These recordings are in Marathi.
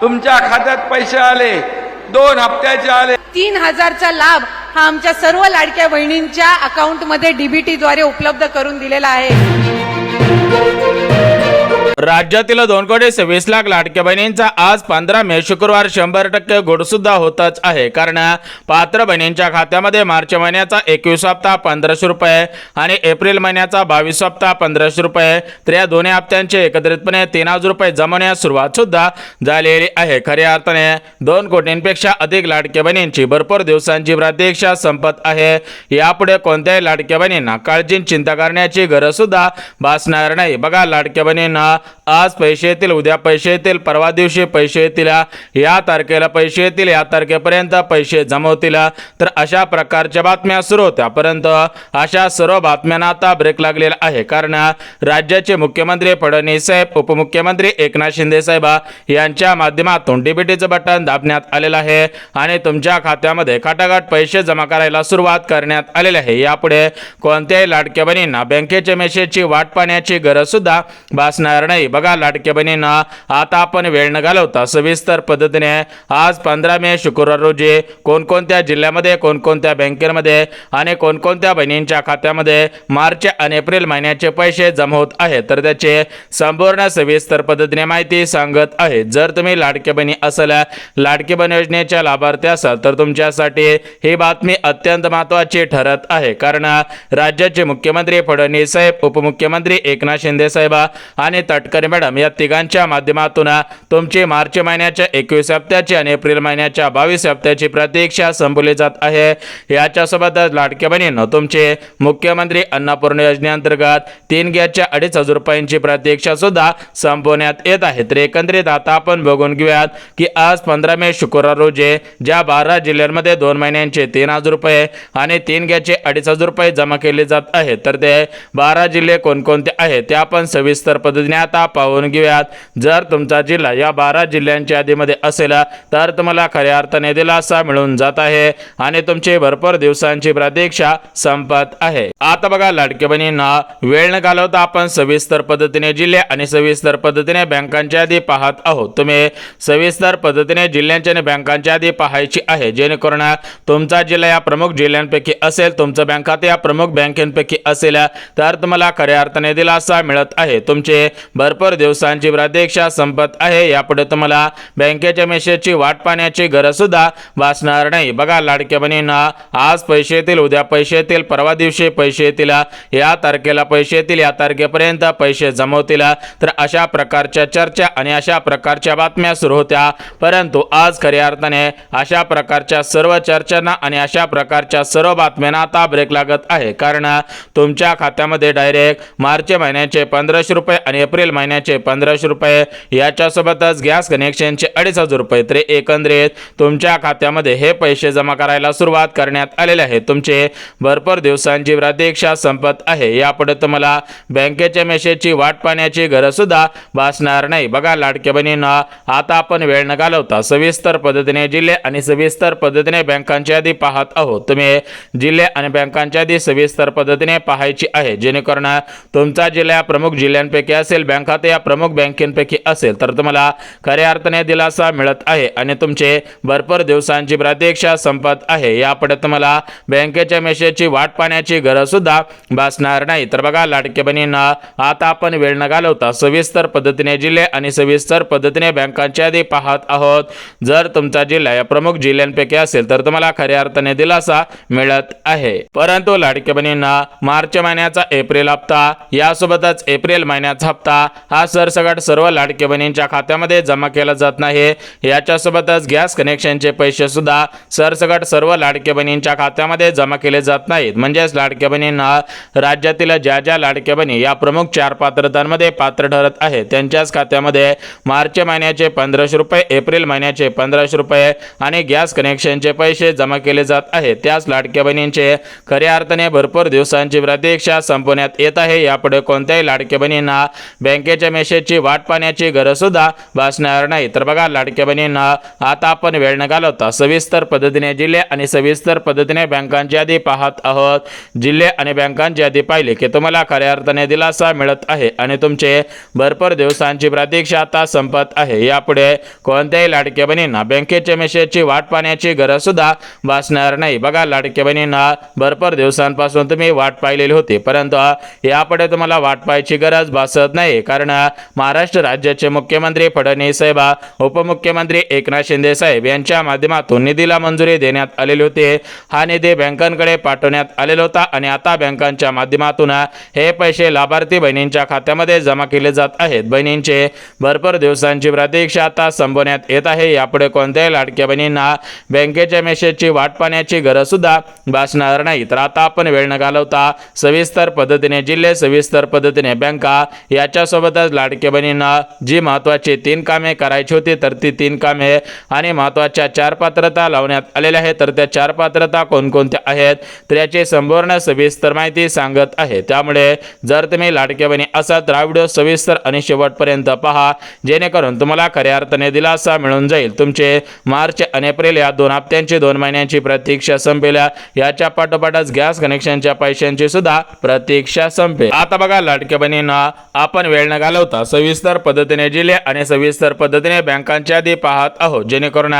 तुमच्या खात्यात पैसे आले, 2 हप्त्याचे आले। 3000चा लाभ हा आमच्या सर्व लाडक्या बहिणींच्या अकाउंटमध्ये डीबीटी द्वारे उपलब्ध करून दिलेला आहे। राज्यातील 2,26,00,000 लाडक्या बहिणींचा आज 15 मे शुक्रवार 100% गोड सुद्धा होतच आहे। कारण पात्र बहिणींच्या खात्यामध्ये मार्च महिन्याचा 21 हप्ता 1500 रुपये आणि एप्रिल महिन्याचा 22 हप्ता 1500 रुपये तर या दोन्ही हप्त्यांचे एकत्रितपणे 3000 रुपये जमवण्यास सुरुवात सुद्धा झालेली आहे। खऱ्या अर्थाने 2 कोटींपेक्षा अधिक लाडक्या बहिणींची भरपूर दिवसांची प्रतीक्षा संपत आहे। यापुढे कोणत्याही लाडक्या बहिणींना काळजी चिंता करण्याची गरज सुद्धा भासणार नाही। बघा, लाडक्या बहिणींना आज पैसे येतील, उद्या पैसे येतील, परवा दिवशी पैसे येतील, या तारखेला पैसे येतील, या तारखेपर्यंत पैसे जमवतील, तर अशा प्रकारच्या बातम्या सुरू होत्या। परंतु अशा सर्व बातम्यांना आता ब्रेक लागलेला आहे। कारण राज्याचे मुख्यमंत्री फडणवीस साहेब, उपमुख्यमंत्री एकनाथ शिंदे साहेब यांच्या माध्यमातून डीबीटीचं बटन दाबण्यात आलेलं आहे आणि तुमच्या खात्यामध्ये खटाखट पैसे जमा करायला सुरुवात करण्यात आलेली आहे। यापुढे कोणत्याही लाडक्या बहिणींना बँकेच्या मेसेजची वाट पाहण्याची गरज सुद्धा भासणार नाही। बघा, लाडक्या बहिणींना आता आपण वेळ न घालवता सविस्तर पद्धतीने आज 15 मे शुक्रवार रोजी कोणकोणत्या जिल्ह्यामध्ये, कोणकोणत्या बँकेमध्ये आणि कोणकोणत्या बहिणींच्या खात्यामध्ये मार्च आणि एप्रिल महिन्याचे पैसे जमा होत आहेत तर त्याचे संपूर्ण सविस्तर पद्धतीने माहिती सांगत आहे। जर तुम्ही लाडक्या बहिणी असाल, लाडकी बहीण योजनेच्या लाभार्थी असाल तर तुमच्यासाठी ही बातमी अत्यंत महत्त्वाची ठरत आहे। कारण राज्याचे मुख्यमंत्री फडणवीस साहेब, उपमुख्यमंत्री एकनाथ शिंदे साहेब आणि तटकरे मॅडम या तिघांच्या माध्यमातून तुमची मार्च महिन्याच्या 21 हप्त्याची आणि एप्रिल महिन्याच्या 22 हप्त्याची प्रतीक्षा संपवली जात आहे। याच्यासोबतच लाडक्या बहिणींनो, तुमचे मुख्यमंत्री अन्नपूर्णा योजनेअंतर्गत 3 गॅसच्या 2,500 रुपयांची प्रतीक्षा सुद्धा संपवण्यात येत आहे। तर एकंदरीत आता आपण बघून घेऊयात की आज 15 मे शुक्रवार रोजी ज्या 12 जिल्ह्यांमध्ये 2 महिन्यांचे 3,000 रुपये आणि 3 गॅसचे 2,500 रुपये जमा केले जात आहेत तर ते 12 जिल्हे कोणकोणते आहेत ते आपण सविस्तर पद्धतीने आता पाहून घेऊयात। जर तुमचा जिल्हा या 12 जिल्ह्यांच्या यादीमध्ये असेल तर तुम्हाला खऱ्या अर्थाने दिलासा मिळून जात आहे आणि तुमची भरपूर दिवसांची प्रतीक्षा संपत आहे। आता बघा, लाडक्या बहिणींना वेळ न घालवता आपण सविस्तर पद्धतीने जिल्हे आणि सविस्तर पद्धतीने बँकांच्या यादी पाहत आहोत। तुम्ही सविस्तर पद्धतीने जिल्ह्यांची आणि बँकांच्या यादी पाहायची आहे, जेणेकरून तुमचा जिल्हा या प्रमुख जिल्ह्यांपैकी असेल, तुमचं बँक खाते या प्रमुख बँकेपैकी असेल तर तुम्हाला खऱ्या अर्थाने दिलासा मिळत आहे। तुमचे भरपूर दिवसांची प्रतीक्षा संपत आहे। यापुढे तुम्हाला बँकेच्या मेसेजची वाट पाहण्याची गरज सुद्धा भासणार नाही। बघा, लाडक्या बहिणींना आज पैसे येतील, उद्या पैसे येतील, परवा दिवशी पैसे येतील, या तारखेला पैसे येतील, या तारखेपर्यंत पैसे जमवतील, तर अशा प्रकारच्या चर्चा आणि अशा प्रकारच्या बातम्या सुरू होत्या। परंतु आज खऱ्या अर्थाने अशा प्रकारच्या सर्व चर्चांना आणि अशा प्रकारच्या सर्व बातम्यांना आता ब्रेक लागत आहे। कारण तुमच्या खात्यामध्ये डायरेक्ट मार्च महिन्याचे 1500 रुपये आणि एप्रिल महिन्याचे 1500 रुपये, याच्यासोबतच गॅस कनेक्शनचे 2,500 रुपये, तर एकंदरीत तुमच्या खात्यामध्ये हे पैसे जमा करायला सुरुवात करण्यात आलेले आहे। तुमचे भरपूर दिवसांची प्रतीक्षा संपत आहे। यापुढे तुम्हाला बँकेच्या मेसेजची वाट पाहण्याची गरज सुद्धा भासणार नाही। बघा, लाडक्या बहिणींना आता आपण वेळ न घालवता सविस्तर पद्धतीने जिल्हे आणि सविस्तर पद्धतीने बँकांची यादी पाहत आहोत। तुम्ही जिल्हे आणि बँकांची यादी सविस्तर पद्धतीने पाहायची आहे, जेणेकरून तुमचा जिल्हा प्रमुख जिल्ह्यांपैकी असेल, बँक खाते या प्रमुख बँकेपैकी असेल तर तुम्हाला खऱ्या अर्थाने दिलासा मिळत आहे आणि तुमचे भरपूर दिवसांची प्रतीक्षा संपत आहे। यापुढे तुम्हाला बँकेच्या मेसेजची वाट पाहण्याची गरज सुद्धा भासणार नाही। तर बघा, लाडक्या बहिणींना आता आपण वेळ न घालवता सविस्तर पद्धतीने जिल्हे आणि सविस्तर पद्धतीने बँकांची यादी पाहत आहोत। जर तुमचा जिल्हा या प्रमुख जिल्ह्यांपैकी असेल तर तुम्हाला खऱ्या अर्थाने दिलासा मिळत आहे। परंतु लाडक्या बहिणींना मार्च महिन्याचा एप्रिल हप्ता, यासोबतच एप्रिल महिन्याचा हप्ता हा सरसकट सर्व लाडक्या बहिणींच्या खात्यामध्ये जमा केला जात नाही। याच्यासोबतच गॅस कनेक्शनचे पैसे सुद्धा सरसकट सर्व लाडक्या बहिणींच्या खात्यामध्ये जमा केले जात नाहीत। म्हणजेच लाडक्या बहिणींना राज्यातील ज्या लाडक्या बहिणी या प्रमुख 4 पात्रतांमध्ये पात्र ठरत आहेत त्यांच्याच खात्यामध्ये मार्च महिन्याचे 1500 रुपये, एप्रिल महिन्याचे 1500 रुपये आणि गॅस कनेक्शनचे पैसे जमा केले जात आहेत। त्याच लाडक्या बहिणींचे खऱ्या अर्थाने भरपूर दिवसांची प्रतीक्षा संपवण्यात येत आहे। यापुढे कोणत्याही लाडक्या बहिणींना बँक बँकेच्या मेसेजची वाट पाहण्याची गरज सुद्धा भासणार नाही. तर बघा लाडक्या बहिणींना आता आपण वेळ न घालवता सविस्तर पद्धतीने जिल्हे आणि सविस्तर पद्धतीने बँकांची यादी पाहत आहोत. जिल्हे आणि बँकांची यादी पाहिली की तुम्हाला खऱ्या अर्थाने दिलासा मिळत आहे आणि तुमचे भरपूर दिवसांची प्रतीक्षा आता संपत आहे. यापुढे कोणत्याही लाडक्या बहिणींना बँकेच्या मेसेजची वाट पाहण्याची गरज सुद्धा भासणार नाही. बघा लाडक्या बहिणींना भरपूर दिवसांपासून तुम्ही वाट पाहिलेली होती, परंतु यापुढे तुम्हाला वाट पाहायची गरज भासत नाही. कारण महाराष्ट्र राज्याचे मुख्यमंत्री फडणवीस साहेब, उपमुख्यमंत्री एकनाथ शिंदे साहेब यांच्या माध्यमातून निधीला मंजुरी देण्यात आलेली होती. हा निधी बँकांकडे पाठवण्यात आलेला होता आणि आता बँकांच्या माध्यमातून हे पैसे लाभार्थी बहिणींच्या खात्यामध्ये जमा केले जात आहेत. बहिणींचे भरपूर दिवसांची प्रतीक्षा आता संपवण्यात येत आहे. यापुढे कोणत्याही लाडक्या बहिणींना बँकेच्या मेसेजची वाट पाहण्याची गरज सुद्धा भासणार नाही. तर आता आपण वेळ न घालवता सविस्तर पद्धतीने जिल्हे, सविस्तर पद्धतीने बँका याच्यासोबतच लाडक्या बहिणींना जी महत्त्वाची 3 कामे करायची होती तर ती 3 कामे आणि महत्त्वाच्या 4 पात्रता लावण्यात आलेल्या आहेत. तर त्या 4 पात्रता कोणकोणत्या आहेत तर याची संपूर्ण सविस्तर माहिती सांगत आहे. त्यामुळे जर तुम्ही लाडक्या बहिणी असाल तर हा व्हिडिओ सविस्तर आणि शेवटपर्यंत पहा, जेणेकरून तुम्हाला खऱ्या अर्थाने दिलासा मिळून जाईल. तुमचे मार्च आणि एप्रिल या 2 हप्त्यांची 2 महिन्यांची प्रतीक्षा संपेल. याच्या पाठोपाठच गॅस कनेक्शनच्या पैशांची सुद्धा प्रतीक्षा संपेल. आता बघा लाडक्या बहिणींना आपण वेळ न घालवता सविस्तर पद्धतीने जिल्हे आणि सविस्तर पद्धतीने बँकांची यादी पाहत आहोत, जेणेकरून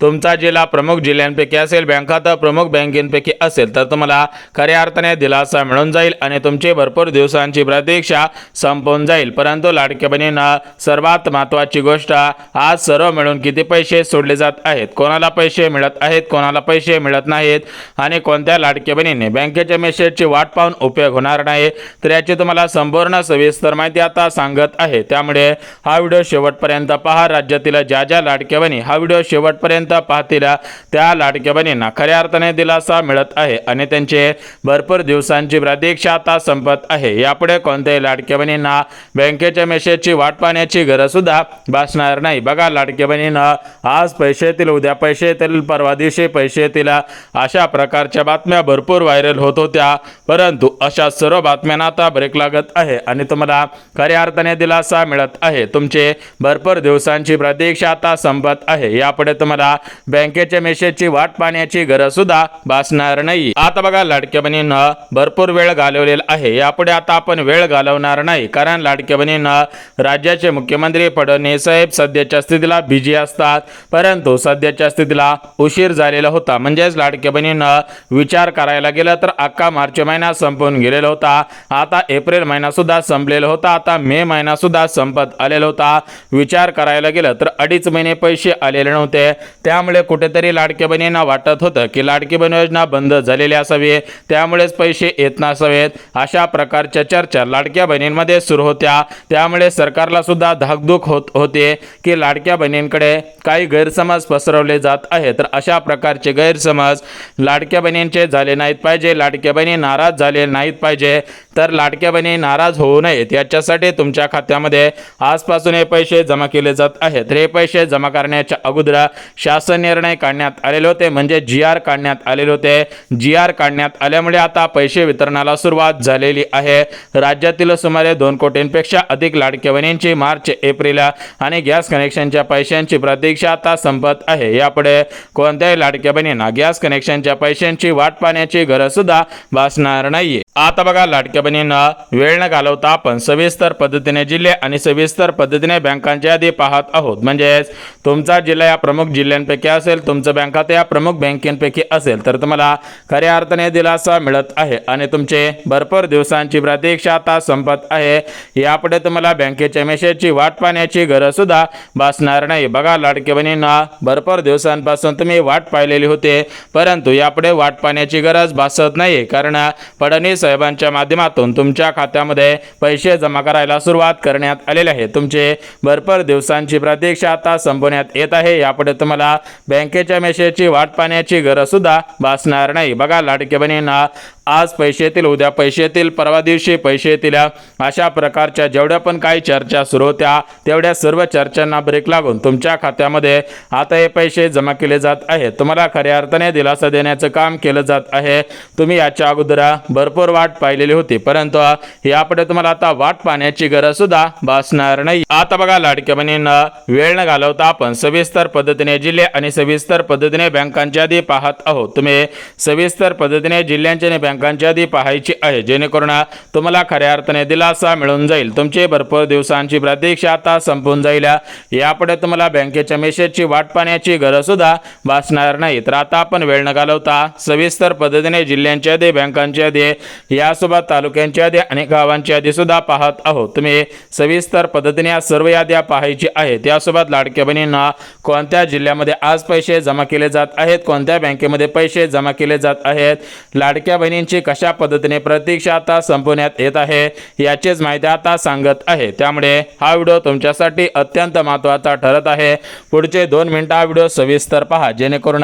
तुमचा जिल्हा प्रमुख जिल्ह्यांपैकी असेल, बँका तर प्रमुख बँकेपैकी असेल तर तुम्हाला खऱ्या अर्थाने दिलासा मिळून जाईल आणि तुमची भरपूर दिवसांची प्रतीक्षा संपून जाईल. परंतु लाडक्या बहिणींना सर्वात महत्त्वाची गोष्ट, आज सर्व मिळून किती पैसे सोडले जात आहेत, कोणाला पैसे मिळत आहेत, कोणाला पैसे मिळत नाहीत आणि कोणत्या लाडक्या बहिणीने बँकेच्या मेसेजची वाट पाहून उपयोग होणार नाही तर याची तुम्हाला संपूर्ण सविस्तर माहिती आता सांगत आहे. त्यामुळे हा व्हिडिओ शेवटपर्यंत पहा. राज्यातील ज्या ज्या लाडक्या बहिणी हा व्हिडिओ शेवटपर्यंत पाहतील त्या लाडक्या बहिणींना खऱ्या अर्थाने दिलासा मिळत आहे आणि त्यांचे भरपूर दिवसांची प्रतीक्षा आता संपत आहे. यापुढे कोणत्याही लाडक्या बहिणींना बँकेच्या मेसेजची वाट पाहण्याची गरज सुद्धा भासणार नाही. बघा लाडक्या बहिणींना आज पैसे येतील, उद्या पैसे येतील, परवा दिवशी पैसे येतील, अशा प्रकारच्या बातम्या भरपूर व्हायरल होत होत्या. परंतु अशा सर्व बातम्यांना आता ब्रेक लागत आहे आणि तुम्हाला खऱ्या अर्थाने दिलासा मिळत आहे. तुमचे भरपूर दिवसांची प्रतीक्षा आता संपत आहे. यापुढे तुम्हाला बँकेच्या मेसेजची वाट पाहण्याची गरज सुद्धा भासणार नाही. आता बघा लाडक्या बहिणींना भरपूर वेळ घालवलेला आहे. यापुढे आता आपण वेळ घालवणार नाही, कारण लाडक्या बहिणींना राज्याचे मुख्यमंत्री फडणवीस साहेब सध्याच्या स्थितीला बिझी असतात, परंतु सध्याच्या स्थितीला उशीर झालेला होता. म्हणजेच लाडक्या बहिणींना विचार करायला गेलं तर अख्खा मार्च महिना संपून गेलेला होता. आता एप्रिल महिना सुद्धा संपलेला होता. आता मे महिना सुद्धा संपत आलेला होता. विचार करायला गेलं तर 2.5 महिने पैसे आलेले नव्हते. त्यामुळे कुठेतरी लाडक्या बहिणींना वाटत होतं की लाडकी बहीण योजना बंद झालेली असावी, त्यामुळेच पैसे येत नसावेत. अशा प्रकारच्या चर्चा लाडक्या बहिणींमध्ये सुरू होत्या. त्यामुळे सरकारला सुद्धा धाकधूक होत होते की लाडक्या बहिणींकडे काही गैरसमज पसरवले जात आहेत. तर अशा प्रकारचे गैरसमज लाडक्या बहिणींचे झाले नाहीत पाहिजे, लाडक्या बहिणी नाराज झाले नाहीत पाहिजे. तर लाडक्या बहिणी नाराज होऊ नयेत याच्यासाठी तुमच्या खात्यामध्ये आजपासून हे पैसे जमा केले जात आहेत. हे पैसे जमा करण्याच्या अगोदर शासन निर्णय काढण्यात आलेले होते, म्हणजे GR काढण्यात आलेले होते. GR काढण्यात आल्यामुळे आता पैसे वितरणाला सुरुवात झालेली आहे. राज्यातील सुमारे 2 कोटींपेक्षा अधिक लाडक्या बहिणींची मार्च, एप्रिल आणि गॅस कनेक्शनच्या पैशांची प्रतीक्षा आता संपत आहे. यापुढे कोणत्याही लाडक्या बहिणींना गॅस कनेक्शनच्या पैशांची वाट पाहण्याची गरज सुद्धा भासणार नाहीये. आता बघा लाडक्या बहिणींना वेळ न घालवता आपण सविस्तर पद्धतीने जिल्हे आणि सविस्तर पद्धतीने बँकांची यादी पाहत आहोत. म्हणजेच तुमचा जिल्हा या प्रमुख जिल्ह्यांपैकी असेल, तुमचं बँक खाते या प्रमुख बँकेपैकी असेल तर तुम्हाला खऱ्या अर्थाने दिलासा मिळत आहे आणि तुमचे भरपूर दिवसांची प्रतीक्षा आता संपत आहे. यापुढे तुम्हाला बँकेच्या मेसेजची वाट पाहण्याची गरज सुद्धा भासणार नाही. बघा लाडक्या बहिणींना भरपूर दिवसांपासून तुम्ही वाट पाहिलेली होते, परंतु यापुढे वाट पाहण्याची गरज भासत नाही, कारण फडणवीस साहेबांच्या माध्यमातून तुमच्या खात्यामध्ये पैसे जमा करायला सुरुवात करण्यात आलेले आहे. तुमचे भरपूर दिवसांची प्रतीक्षा आता संपवण्यात येत आहे. यापुढे तुम्हाला बँकेच्या मेसेजची वाट पाहण्याची गरज सुद्धा भासणार नाही. बघा लाडक्या बहिणींना आज पैसे येतील, उद्या पैसे येतील, परवा दिवशी पैसे येतील, अशा प्रकारच्या जेवढ्या पण काही चर्चा सुरू होत्या तेवढ्या सर्व चर्चांना ब्रेक लागून तुमच्या खात्यामध्ये आता हे पैसे जमा केले जात आहेत. तुम्हाला खऱ्या अर्थाने दिलासा देण्याचं काम केलं जात आहे. तुम्ही याच्या अगोदर भरपूर वाट पाहिलेली होती, परंतु यापुढे तुम्हाला आता वाट पाहण्याची गरज सुद्धा भासणार नाही. आता बघा लाडक्या बहिणींना वेळ न घालवता आपण सविस्तर पद्धतीने जिल्हे आणि सविस्तर पद्धतीने बँकांची यादी पाहत आहोत. तुम्ही सविस्तर पद्धतीने जिल्ह्यांची आणि बँकांची यादी पाहायची आहे, जेणेकरून तुम्हाला खऱ्या अर्थाने दिलासा मिळून जाईल. तुमची भरपूर दिवसांची प्रतीक्षा आता संपून जाईल. यापुढे तुम्हाला बँकेच्या मेसेजची वाट पाहण्याची गरज सुद्धा भासणार नाही. तर आता आपण वेळ न घालवता सविस्तर पद्धतीने जिल्ह्यांची यादी, बँकांची यादी, यासोबत तालुक्यांची यादी आणि गावांची यादी सुद्धा पाहत आहोत. तुम्ही सविस्तर पद्धतीने या सर्व याद्या पाहायची आहेत. त्यासोबत लाडक्या बहिणींना कोणत्या जिल्ह्यामध्ये आज पैसे जमा केले जात आहेत, कोणत्या बँकेमध्ये पैसे जमा केले जात आहेत, लाडक्या बहिणींची कशा पद्धतीने प्रतीक्षा आता संपवण्यात येत आहे याचीच माहिती आता सांगत आहे. त्यामुळे हा व्हिडिओ तुमच्यासाठी अत्यंत महत्त्वाचा ठरत आहे. पुढचे 2 मिनिटं हा व्हिडिओ सविस्तर पहा, जेणेकरून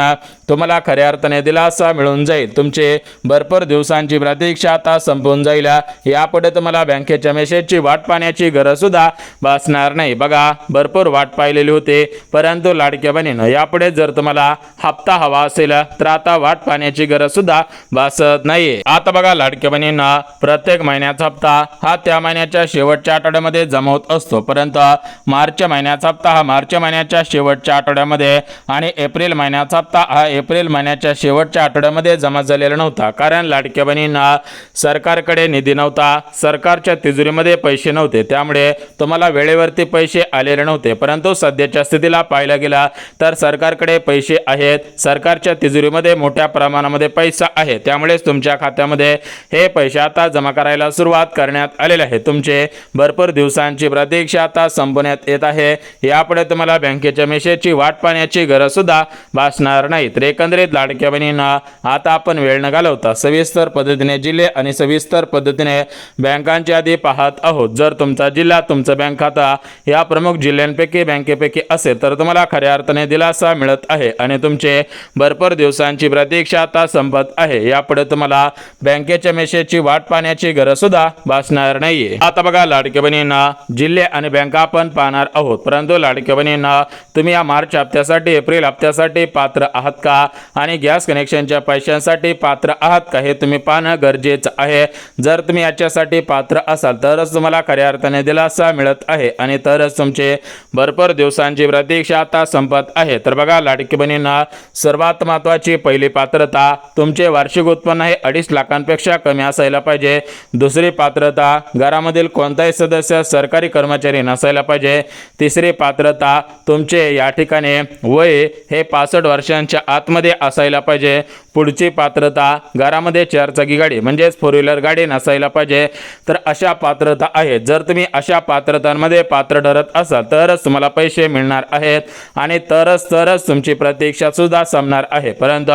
तुम्हाला खऱ्या अर्थाने दिलासा मिळून जाईल. तुमचे भरपूर दिवसांची प्रतीक्षा आता संपून जाईल. यापुढे तुम्हाला बँकेच्या मेसेजची वाट पाहण्याची गरज सुद्धा भासणार नाही. बघा, भरपूर वाट पाहिलेली होती, परंतु लाडक्या बहिणीनं यापुढे जर तुम्हाला हप्ता हवा असेल तर आता वाट पाहण्याची गरज सुद्धा भासत नाहीये. आता बघा लाडक्या बहिणींना प्रत्येक महिन्याचा हप्ता हा त्या महिन्याच्या शेवटच्या आठवड्यामध्ये जमा होत असतो, परंतु मार्च महिन्याचा हप्ता हा मार्च महिन्याच्या शेवटच्या आठवड्यामध्ये आणि एप्रिल महिन्याचा हप्ता हा एप्रिल महिन्याच्या शेवटच्या आठवड्यामध्ये जमा झालेला नव्हता. कारण लाडक्या बहिणींना सरकारकडे निधी नव्हता, सरकारच्या तिजोरीमध्ये पैसे नव्हते, त्यामुळे तुम्हाला वेळेवरती पैसे आलेले नव्हते. परंतु सध्याच्या स्थितीला पाहायला गेला तर सरकारकडे पैसे आहेत, सरकारच्या तिजोरीमध्ये मोठ्या प्रमाणामध्ये पैसा आहे, त्यामुळेच तुमच्या खात्यामध्ये हे पैसे आता जमा करायला सुरुवात करण्यात आलेले आहे. तुमचे भरपूर दिवसांची प्रतीक्षा आता संपवण्यात येत आहे. यापुढे तुम्हाला बँकेच्या मेसेजची वाट पाहण्याची गरज सुद्धा भासणार नाही. तर एकंदरीत लाडक्या बहिणींना आता आपण वेळ न घालवता सविस्तर पद्धतीने जिल्हे आणि सविस्तर पद्धतीने बँकांची यादी पाहत आहोत. जर तुमचा जिल्हा, तुमचं बँक खाता या प्रमुख जिल्ह्यांपैकी बँकेपैकी असेल तर तुम्हाला खऱ्या अर्थाने दिलासा मिळत आहे आणि तुमचे भरपूर दिवसांची प्रतीक्षा आता संपत आहे. यापुढे तुम्हाला बँकेच्या मेसेजची वाट पाहण्याची गरज सुद्धा भासणार नाहीये. आता बघा लाडक्या बहिणींना जिल्हे आणि बँका आपण पाहणार आहोत, परंतु लाडक्या बहिणींना तुम्ही या मार्च हप्त्यासाठी, एप्रिल हप्त्यासाठी पात्र आहात का आणि गॅस कनेक्शनच्या पैशांसाठी पात्र आहात का हे तुम्ही पाहणं गरजेचं आहे. जर तुम्ही याच्यासाठी पात्र असाल तरच तुम्हाला खऱ्या अर्थाने दिलासा मिळत आहे आणि तरच तुमचे भरपूर दिवसांची प्रतीक्षा आता संपत आहे. तर बघा लाडकी बहिणींना सर्वात महत्त्वाची पहिली पात्रता, तुमचे वार्षिक उत्पन्न हे 2.5 लाखांपेक्षा कमी असायला पाहिजे. दुसरी पात्रता, घरामधील कोणताही सदस्य सरकारी कर्मचारी नसायला पाहिजे. तिसरी पात्रता, तुमचे या ठिकाणी वय हे 65 वर्षांच्या आतमध्ये असायला पाहिजे. पुढची पात्रता, घरामध्ये 4 चाकी गाडी म्हणजेच 4 व्हीलर गाडी नसायला पाहिजे. तर अशा पात्रता आहेत. जर तुम्ही अशा पात्रतांमध्ये पात्र ठरत असाल तरच तुम्हाला पैसे मिळणार आहेत आणि तरच तुमची प्रतीक्षा सुद्धा संपणार आहे. परंतु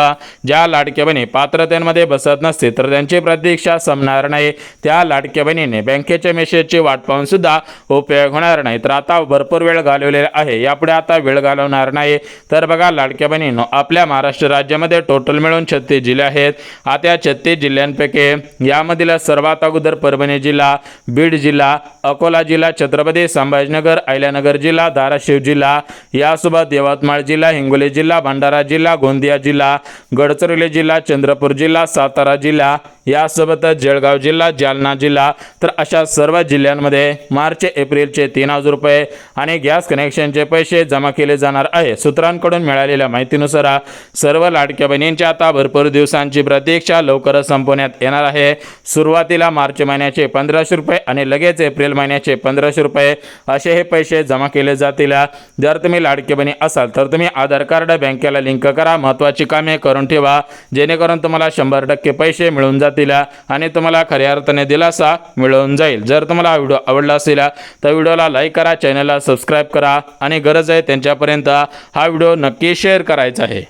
ज्या लाडक्या बहिणी पात्रतेमध्ये बसत नसते तर त्यांची प्रतीक्षा संपणार नाही. त्या लाडक्या बहिणीने बँकेच्या मेसेजची वाट पाहून सुद्धा उपयोग होणार नाही. तर आता भरपूर वेळ घालवलेला आहे, यापुढे आता वेळ घालवणार नाही. तर बघा लाडक्या बहिणींनो, आपल्या महाराष्ट्र राज्यामध्ये टोटल मिळून 36 जिल्हे आहेत. आता 36 जिल्ह्यांपैकी यामधील सर्वात अगोदर परभणी जिल्हा, बीड जिल्हा, अकोला जिल्हा, छत्रपती संभाजीनगर, अहिल्यानगर जिल्हा, धाराशिव जिल्हा, यासोबत यवतमाळ जिल्हा, हिंगोली जिल्हा, भंडारा जिल्हा, गोंदिया जिल्हा, गडचिरोली जिल्हा, चंद्रपूर जिल्हा, सातारा जिल्हा, यासोबतच जळगाव जिल्हा, जालना जिल्हा. तर अशा सर्व जिल्ह्यांमध्ये मार्च एप्रिलचे 3000 रुपये आणि गॅस कनेक्शनचे पैसे जमा केले जाणार आहे. सूत्रांकडून मिळालेल्या माहितीनुसार सर्व लाडक्या बहिणींच्या आता भरपूर दिवसांची प्रतीक्षा लवकरच संपवण्यात येणार आहे. सुरुवातीला मार्च महिन्याचे 1500 रुपये आणि लगेच एप्रिल महिन्याचे 1500 रुपये असे हे पैसे जमा केले जातील. जर तुम्ही लाडके बहिणी असाल तर तुम्ही आधार कार्ड बँकेला लिंक करा, महत्त्वाची कामे करून ठेवा, जेणेकरून तुम्हाला 100% पैसे मिळून जातील आणि तुम्हाला खऱ्या अर्थाने दिलासा मिळून जाईल. जर तुम्हाला हा व्हिडिओ आवडला असेल तर व्हिडिओला लाईक करा, चॅनलला सबस्क्राईब करा आणि गरज आहे त्यांच्यापर्यंत हा व्हिडिओ नक्की शेअर करायचा आहे.